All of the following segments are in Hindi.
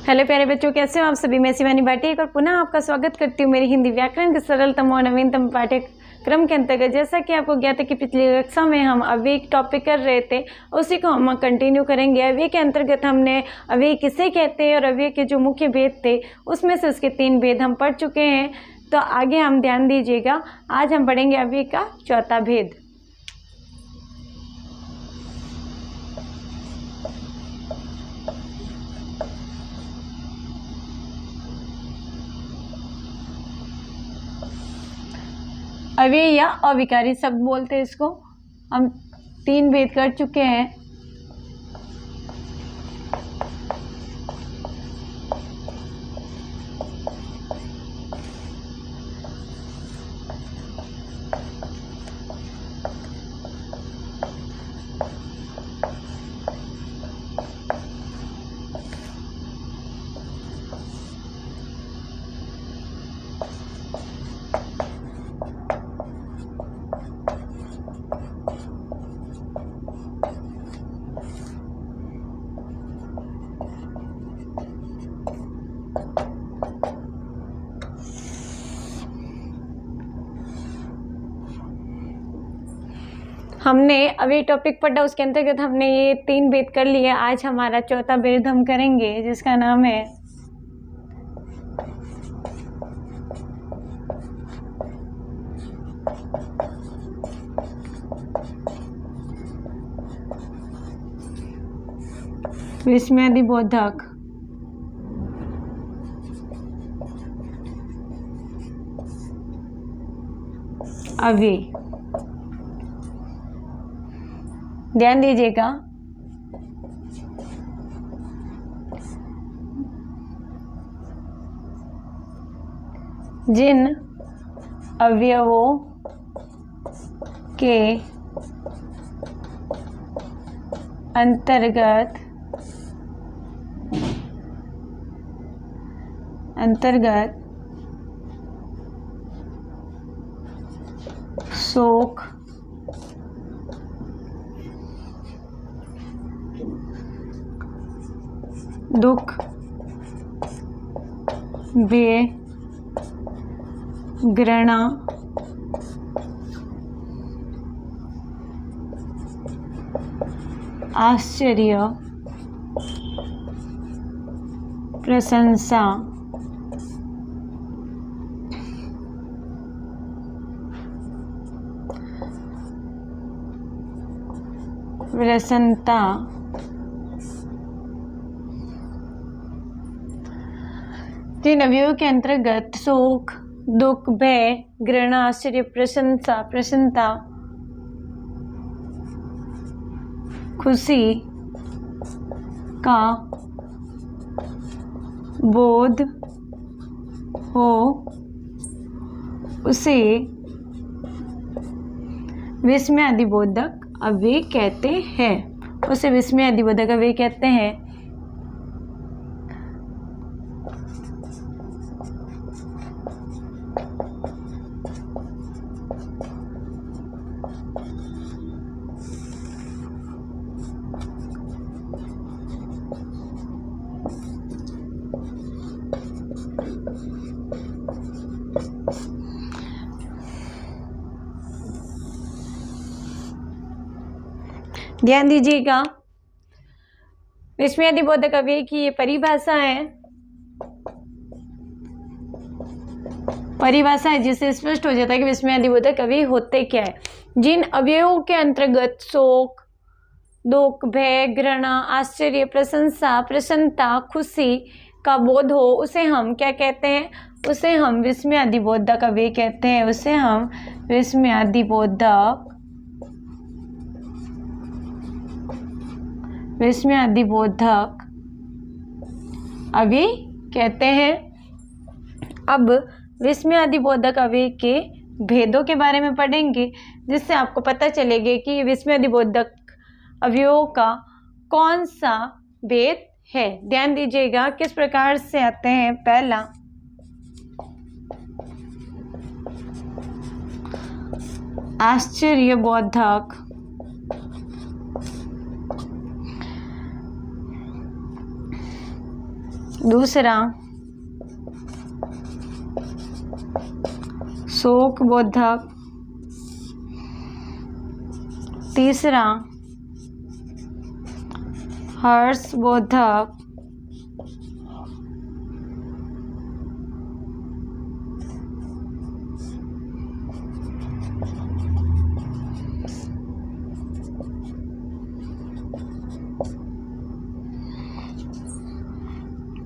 हेलो प्यारे बच्चों, कैसे हो आप सभी। मैं शिवानी भाटी एक और पुनः आपका स्वागत करती हूँ मेरी हिंदी व्याकरण के सरलतम और नवीनतम पाठ्यक्रम के अंतर्गत। जैसा कि आपको ज्ञात है कि पिछली कक्षा में हम अव्यय एक टॉपिक कर रहे थे, उसी को हम कंटिन्यू करेंगे। अव्यय के अंतर्गत हमने अव्यय किसे कहते हैं और अव्यय के जो मुख्य भेद थे उसमें से उसके 3 भेद हम पढ़ चुके हैं। तो आगे हम ध्यान दीजिएगा, आज हम पढ़ेंगे अव्यय का चौथा भेद। अव्यय या अविकारी शब्द बोलते हैं इसको। हम 3 भेद कर चुके हैं। हमने अभी टॉपिक पढ़ा, उसके अंतर्गत हमने ये 3 भेद कर लिए। आज हमारा चौथा भेद हम करेंगे जिसका नाम है विस्मयादिबोधक। अव्यय ध्यान दीजिएगा, जिन अवयवों के अंतर्गत शोक, दुख, भय, घृणा, आश्चर्य, प्रशंसा, प्रसन्नता, जिन अवयवों के अंतर्गत सुख, दुख, भय, घृणा, आश्चर्य, प्रसन्नता, खुशी का बोध हो उसे विस्मयादिबोधक अव्यय कहते हैं। उसे विस्मयादिबोधक अव्यय कहते हैं। ध्यान दीजिएगा, विस्मयादिबोधक अव्यय की ये परिभाषा है जिससे स्पष्ट हो जाता है कि विस्मयादिबोधक अव्यय होते क्या है। जिन अवयवों के अंतर्गत शोक, दुख, भय, घृणा, आश्चर्य, प्रशंसा, प्रसन्नता, खुशी का बोध हो उसे हम क्या कहते हैं? उसे हम विस्मयादिबोधक अव्यय कहते हैं। उसे हम विस्मयादिबोधक अव्यय कहते हैं। अब विस्मयादिबोधक अव्यय के भेदों के बारे में पढ़ेंगे, जिससे आपको पता चलेगा कि विस्मयादिबोधक अवयवों का कौन सा भेद है। ध्यान दीजिएगा किस प्रकार से आते हैं। पहला, आश्चर्यबोधक दूसरा शोक बोधक, तीसरा हर्ष बोधक,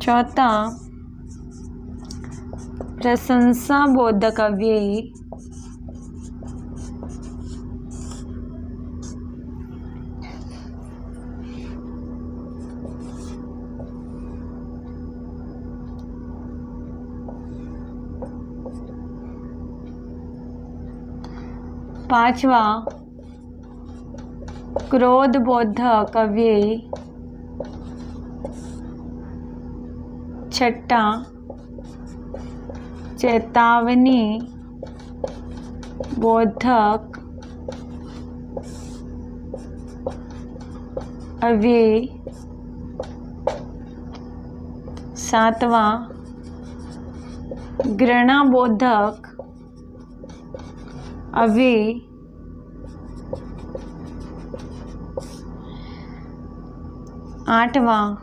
चौथा प्रशंसा बोधक अव्ययी, पांचवा क्रोध बोधक अव्ययी, छठा चेतावनी बोधक अव्ययी, सातवां घृणा बोधक अव्ययी, आठवां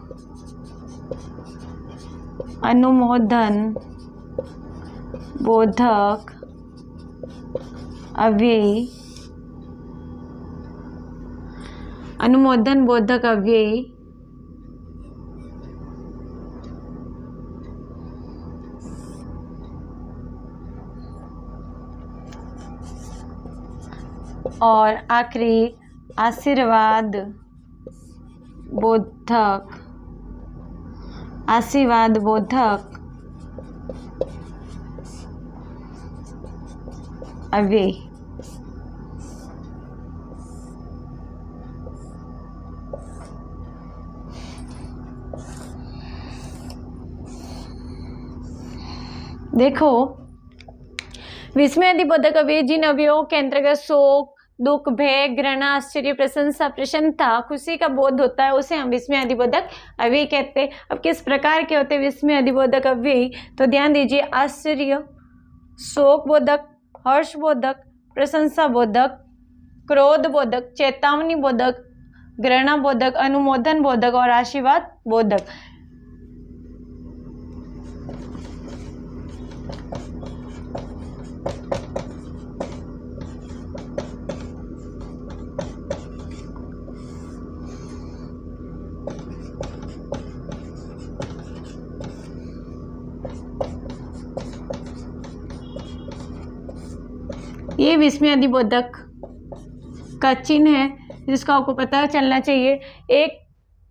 अनुमोदन बोधक अव्ययी, अनुमोदन बोधक अव्ययी, और आखिरी आशीर्वाद बोधक, आशीर्वाद बोधक अव्ययी। देखो, विस्मय आदि बोधक अव्यय जिन अवयवों के अंतर्गत शोक, दुख, भय, घृणा, आश्चर्य, प्रशंसा, प्रसन्नता, खुशी का बोध होता है उसे हम विस्मय आदि बोधक अव्यय कहते हैं। अब किस प्रकार के होते हैं विस्मय आदि बोधक अव्यय, तो ध्यान दीजिए, आश्चर्य, शोक बोधक, हर्ष बोधक, प्रशंसा बोधक, क्रोध बोधक, चेतावनी बोधक, घृणा बोधक, अनुमोदन बोधक और आशीर्वाद बोधक। ये विस्मय आदि बोधक का चिन्ह है जिसका आपको पता चलना चाहिए। एक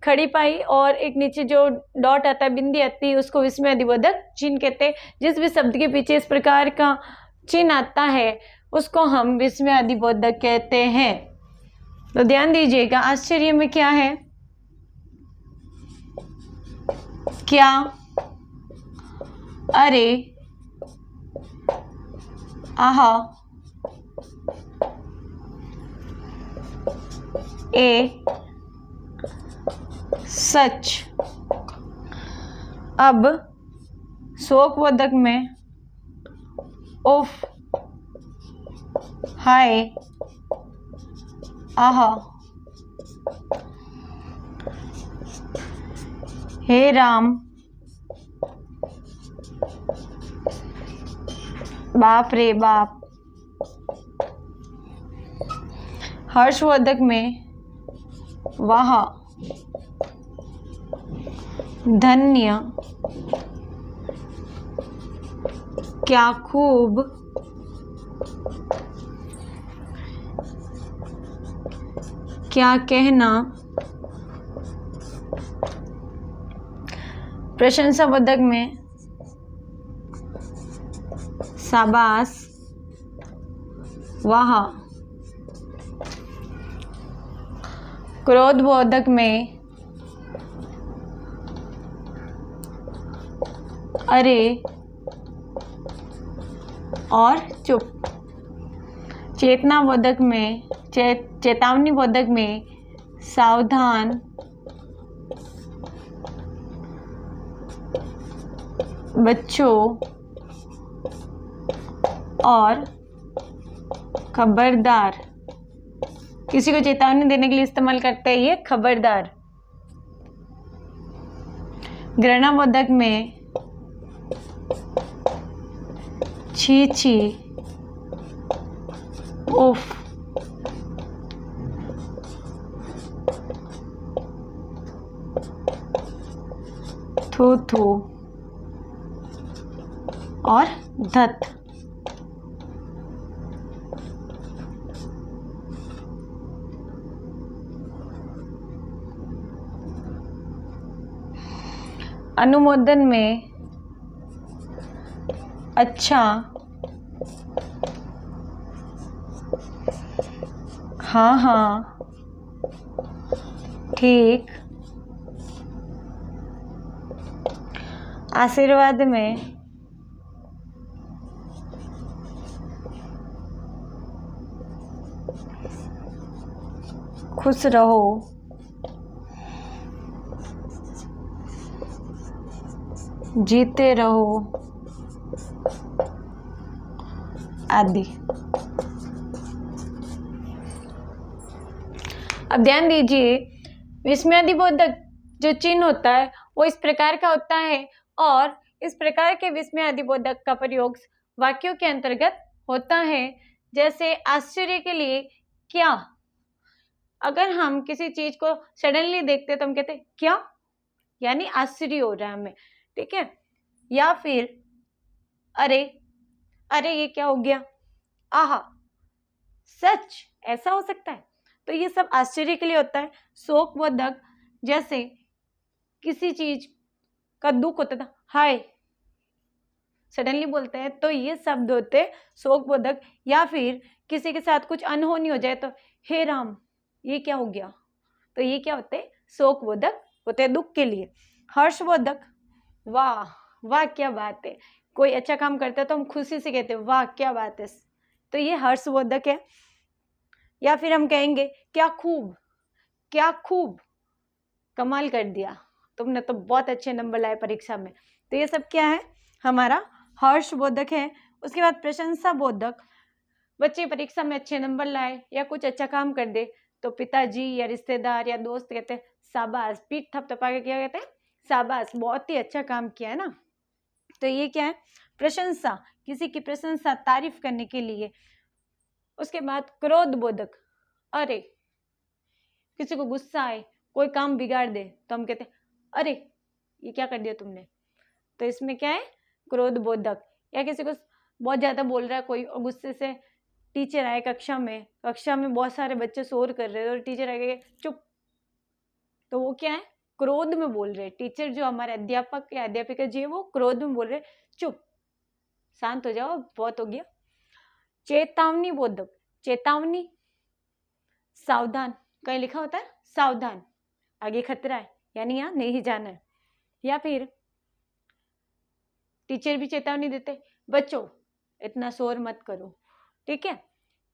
खड़ी पाई और एक नीचे जो डॉट आता है, बिंदी आती है, उसको विस्मय आदि बोधक चिन्ह कहते हैं। जिस भी शब्द के पीछे इस प्रकार का चिन्ह आता है उसको हम विस्मय आदि बोधक कहते हैं। तो ध्यान दीजिएगा, आश्चर्य में क्या है, क्या, अरे, आहा, ए, सच। अब शोक बोधक में उफ, हाय, आहा, हे राम, बाप रे बाप। हर्षवर्धक में वाह, धन्य, क्या खूब, क्या कहना। प्रशंसावर्धक में शाबाश, वाह। क्रोधबोधक में अरे और चुप। चेतनाबोधक में चेतावनी बोधक में सावधान, बच्चों और खबरदार। किसी को चेतावनी देने के लिए इस्तेमाल करते हैं ये खबरदार। घृणाबोधक में छी छी, उफ, थू थू और धत। अनुमोदन में अच्छा, हाँ हाँ, ठीक। आशीर्वाद में खुश रहो, जीते रहो आदि। अब ध्यान दीजिए, विस्मयादिबोधक जो चिन्ह होता है वो इस प्रकार का होता है और इस प्रकार के विस्मयादिबोधक का प्रयोग वाक्यों के अंतर्गत होता है। जैसे आश्चर्य के लिए क्या, अगर हम किसी चीज को सडनली देखते हैं तो हम कहते हैं क्या, यानी आश्चर्य हो रहा है हमें, ठीक है। या फिर अरे, अरे ये क्या हो गया, आहा, सच ऐसा हो सकता है, तो ये सब आश्चर्य के लिए होता है। शोकबोधक, जैसे किसी चीज का दुख होता था, हाय, सडनली बोलते हैं तो ये शब्द होते हैं शोकबोधक। या फिर किसी के साथ कुछ अनहोनी हो जाए तो हे राम ये क्या हो गया, तो ये क्या होते हैं शोकबोधक होते हैं दुख के लिए। हर्षबोधक, वाह वाह क्या बात है, कोई अच्छा काम करता है तो हम खुशी से कहते हैं वाह क्या बात है, तो ये हर्षबोधक है। या फिर हम कहेंगे क्या खूब, क्या खूब, कमाल कर दिया, तुमने तो बहुत अच्छे नंबर लाए परीक्षा में, तो ये सब क्या है हमारा हर्षबोधक है। उसके बाद प्रशंसा बोधक, बच्चे परीक्षा में अच्छे नंबर लाए या कुछ अच्छा काम कर दे तो पिताजी या रिश्तेदार या दोस्त कहते हैं शाबाश, पीठ थपथपा के क्या कहते हैं शाबाश, बहुत ही अच्छा काम किया है ना, तो ये क्या है प्रशंसा, किसी की प्रशंसा तारीफ करने के लिए। उसके बाद क्रोध बोधक, अरे किसी को गुस्सा आए, कोई काम बिगाड़ दे तो हम कहते हैं अरे ये क्या कर दिया तुमने, तो इसमें क्या है क्रोध बोधक। या किसी को बहुत ज्यादा बोल रहा है कोई और गुस्से से टीचर आए कक्षा में बहुत सारे बच्चे शोर कर रहे हैं और टीचर आए चुप, तो वो क्या है क्रोध में बोल रहे, टीचर जो हमारे अध्यापक या अध्यापिका जी है वो क्रोध में बोल रहे चुप, शांत हो जाओ, बहुत हो गया। चेतावनी बोधक, चेतावनी, सावधान, कहीं लिखा होता है सावधान, आगे खतरा है यानी यहाँ नहीं जाना है। या फिर टीचर भी चेतावनी देते बच्चों इतना शोर मत करो, ठीक है।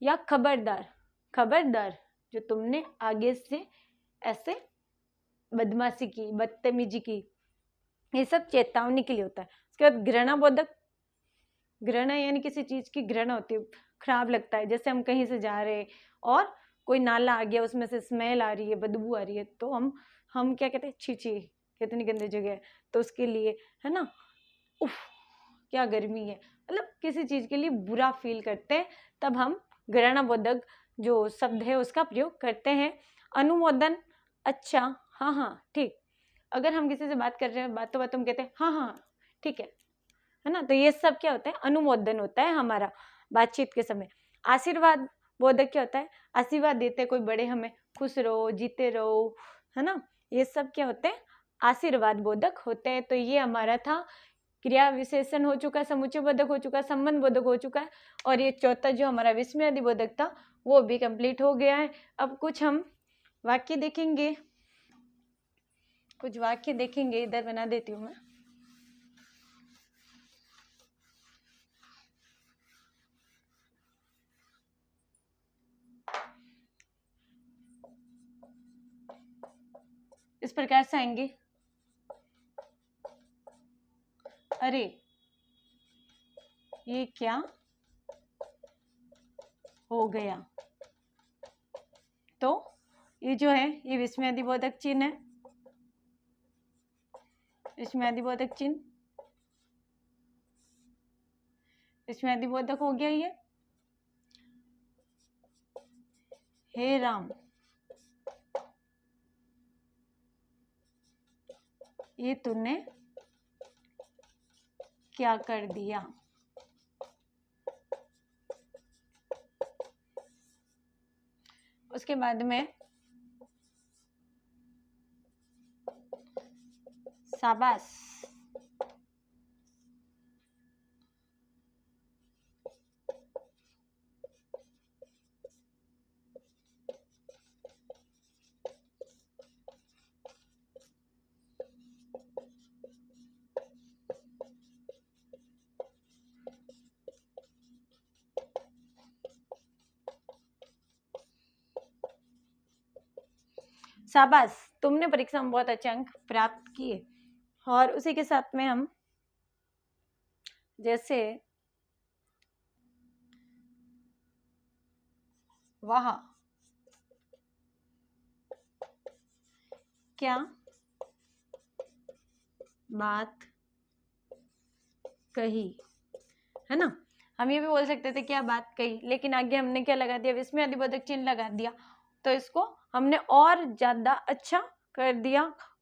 या खबरदार, खबरदार जो तुमने आगे से ऐसे बदमाशी की, बदतमीजी की, ये सब चेतावनी के लिए होता है। उसके बाद घृणा बोधक, घृणा यानी किसी चीज की घृणा होती है, खराब लगता है, जैसे हम कहीं से जा रहे हैं और कोई नाला आ गया उसमें से स्मेल आ रही है, बदबू आ रही है, तो हम क्या कहते हैं छी छी, कितनी गंदी जगह है, तो उसके लिए है ना उफ क्या गर्मी है, मतलब किसी चीज के लिए बुरा फील करते हैं तब हम घृणाबोधक जो शब्द है उसका प्रयोग करते हैं। अनुमोदन, अच्छा हाँ हाँ ठीक, अगर हम किसी से बात कर रहे हैं बातों बातों में कहते हैं हाँ हाँ ठीक है ना, तो ये सब क्या होता है अनुमोदन होता है हमारा बातचीत के समय। आशीर्वाद बोधक क्या होता है, आशीर्वाद देते हैं कोई बड़े हमें, खुश रहो, जीते रहो, है ना, ये सब क्या होते हैं आशीर्वाद बोधक होते हैं। तो ये हमारा था क्रिया विशेषण हो चुका, समुच्चय बोधक हो चुका, संबंध बोधक हो चुका है, और ये चौथा जो हमारा विस्मयादि बोधक था वो भी कंप्लीट हो गया है। अब कुछ हम वाक्य देखेंगे, कुछ वाक्य देखेंगे, इधर बना देती हूँ मैं। इस प्रकार से आएंगे, अरे ये क्या हो गया। तो ये जो है ये विस्मयादिबोधक चिन्ह है, विस्मयादिबोधक चिन्ह, विस्मयादिबोधक हो गया ये। हे राम, ये तूने क्या कर दिया। उसके बाद में शाबाश, शाबाश, तुमने परीक्षा में बहुत अच्छे अंक प्राप्त किए। और उसी के साथ में हम जैसे वह क्या बात कही, है ना। हम ये भी बोल सकते थे क्या बात कही, लेकिन आगे हमने क्या लगा दिया, विस्मयादिबोधक चिन्ह लगा दिया, तो इसको हमने और ज्यादा अच्छा कर दिया।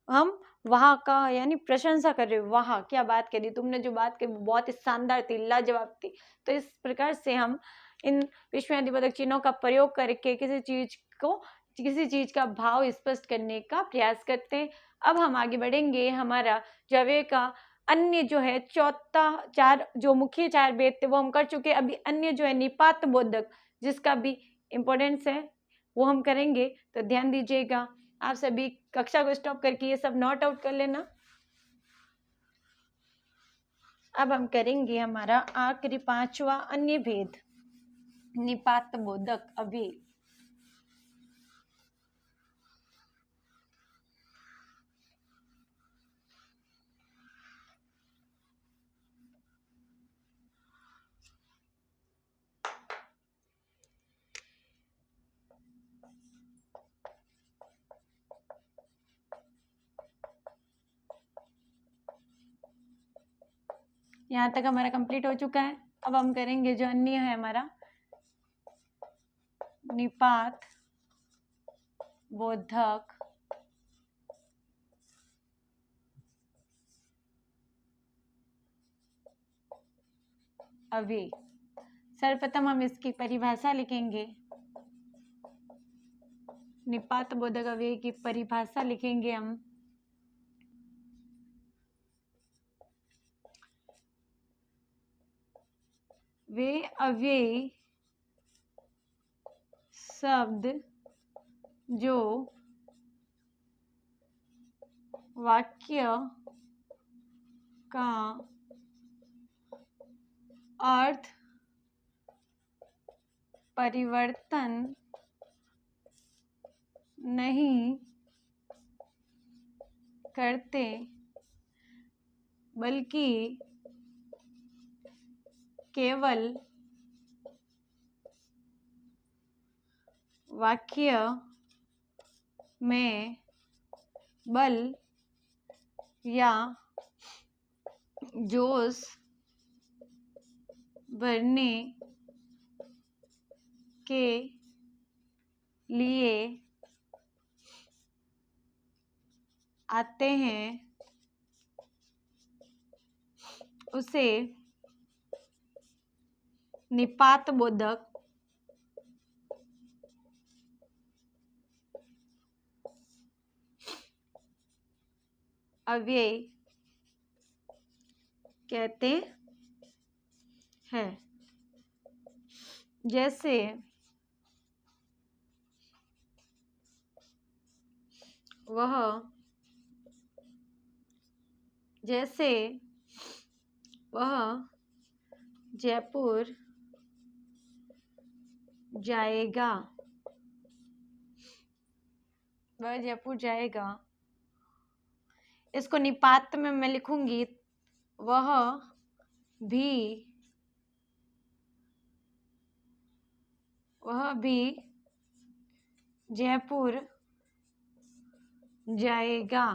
हम वहाँ का यानी प्रशंसा कर रहे हो, वहाँ क्या बात करी, तुमने जो बात करी बहुत ही शानदार थी, लाजवाब थी। तो इस प्रकार से हम इन विस्मयादिबोधक चिन्हों का प्रयोग करके किसी चीज का भाव स्पष्ट करने का प्रयास करते हैं। अब हम आगे बढ़ेंगे, हमारा जवे का अन्य जो है चौथा चार जो मुख्य चार भेद थे वो हम कर चुके। अभी अन्य जो है निपात बोधक जिसका भी इम्पोर्टेंस है वो हम करेंगे, तो ध्यान दीजिएगा। आप सभी कक्षा को स्टॉप करके ये सब नोट आउट कर लेना। अब हम करेंगे हमारा आखिरी पांचवा अन्य भेद, निपात बोधक अभेद। यहाँ तक हमारा कंप्लीट हो चुका है। अब हम करेंगे जो अन्य है हमारा निपात बोधक अव्यय। सर्वप्रथम हम इसकी परिभाषा लिखेंगे, निपात बोधक अव्यय की परिभाषा लिखेंगे हम। वे अव्यय शब्द जो वाक्य का अर्थ परिवर्तन नहीं करते बल्कि केवल वाक्य में बल या जोश भरने के लिए आते हैं, उसे निपात बोधक अव्यय कहते हैं। जैसे वह जयपुर जाएगा, वह जयपुर जाएगा। इसको निपात में मैं लिखूंगी वह भी जयपुर जाएगा।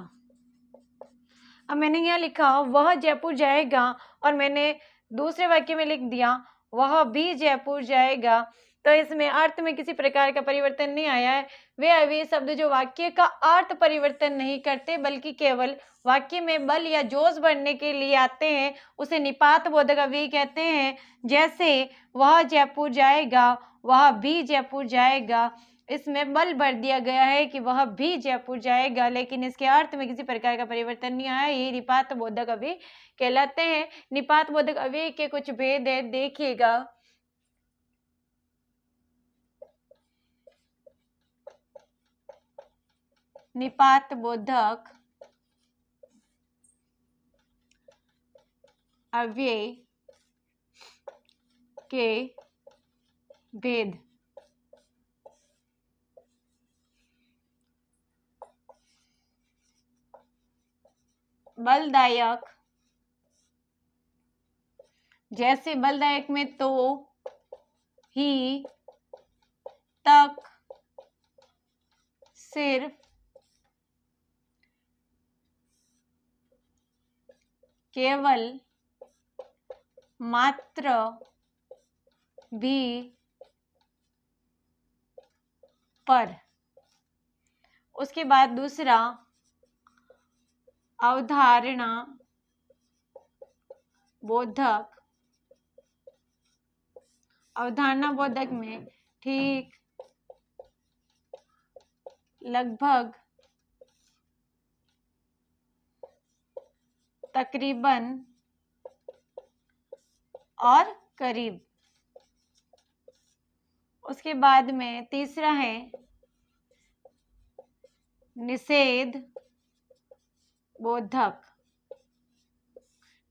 अब मैंने यहाँ लिखा वह जयपुर जाएगा और मैंने दूसरे वाक्य में लिख दिया वह भी जयपुर जाएगा, तो इसमें अर्थ में किसी प्रकार का परिवर्तन नहीं आया है। वे अव्ययी शब्द जो वाक्य का अर्थ परिवर्तन नहीं करते बल्कि केवल वाक्य में बल या जोश बढ़ने के लिए आते हैं, उसे निपात बोधक अव्ययी कहते हैं। जैसे वह जयपुर जाएगा, वह भी जयपुर जाएगा, इसमें बल भर दिया गया है कि वह भी जयपुर जाएगा, लेकिन इसके अर्थ में किसी प्रकार का परिवर्तन नहीं आया। ये निपात बोधक अव्यय कहलाते हैं। निपात बोधक अव्यय के कुछ भेद है, देखिएगा। निपात बोधक अव्यय के भेद। बलदायक, जैसे बलदायक में तो, ही, तक, सिर्फ, केवल, मात्र, भी, पर। उसके बाद दूसरा अवधारणा बोधक। अवधारणा बोधक में ठीक, लगभग, तकरीबन और करीब। उसके बाद में तीसरा है निषेध बोधक।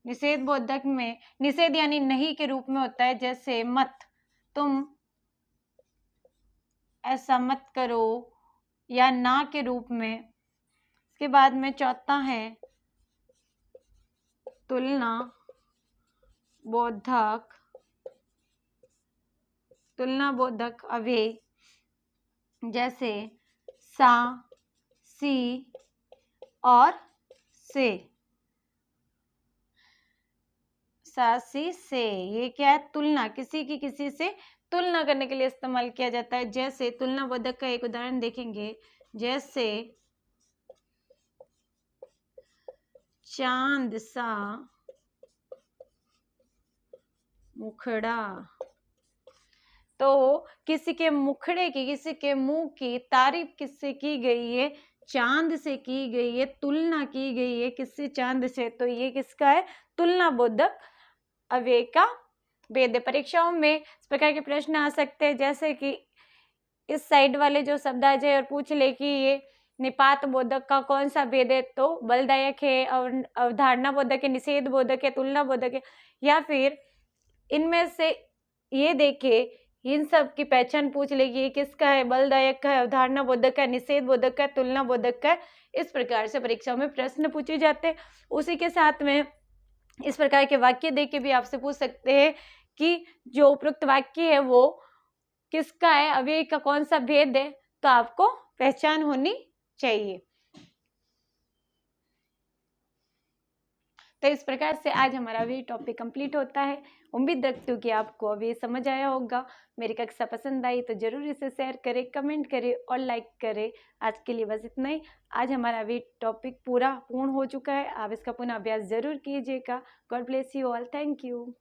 निषेध बोधक में निषेध यानी नहीं के रूप में होता है, जैसे मत, तुम ऐसा मत करो, या ना के रूप में। इसके बाद में चौथा है तुलना बोधक। तुलना बोधक अव्यय जैसे सा, सी और से। सा, सी, से, ये क्या है? तुलना, किसी की किसी से तुलना करने के लिए इस्तेमाल किया जाता है। जैसे तुलना बोधक का एक उदाहरण देखेंगे, जैसे चांद सा मुखड़ा। तो किसी के मुखड़े की, किसी के मुंह की तारीफ किससे की गई है? चांद से की गई है, तुलना की गई है किससे? चांद से। तो ये किसका है? तुलना बोधक अव्यय का भेद है। परीक्षाओं में इस प्रकार के प्रश्न आ सकते हैं, जैसे कि इस साइड वाले जो शब्द आ जाए और पूछ ले कि ये निपात बोधक का कौन सा भेद है, तो बलदायक है, अवधारणा बोधक है, निषेध बोधक है, तुलना बोधक है। या फिर इनमें से ये देखे, इन सब की पहचान पूछ लेगी, ये किसका है? बलदायक का है, अवधारणा बोधक का, निषेध बोधक का, तुलना बोधक का। इस प्रकार से परीक्षाओं में प्रश्न पूछे जाते हैं। उसी के साथ में इस प्रकार के वाक्य देख के भी आपसे पूछ सकते हैं कि जो उपरोक्त वाक्य है वो किसका है, अव्यय का कौन सा भेद है, तो आपको पहचान होनी चाहिए। तो इस प्रकार से आज हमारा अभी टॉपिक कंप्लीट होता है। उम्मीद रखती हूँ कि आपको अभी समझ आया होगा। मेरी कक्षा पसंद आई तो जरूर इसे शेयर करें, कमेंट करें और लाइक करें। आज के लिए बस इतना ही। आज हमारा अभी टॉपिक पूर्ण हो चुका है। आप इसका पुनः अभ्यास जरूर कीजिएगा। God bless you all. Thank you.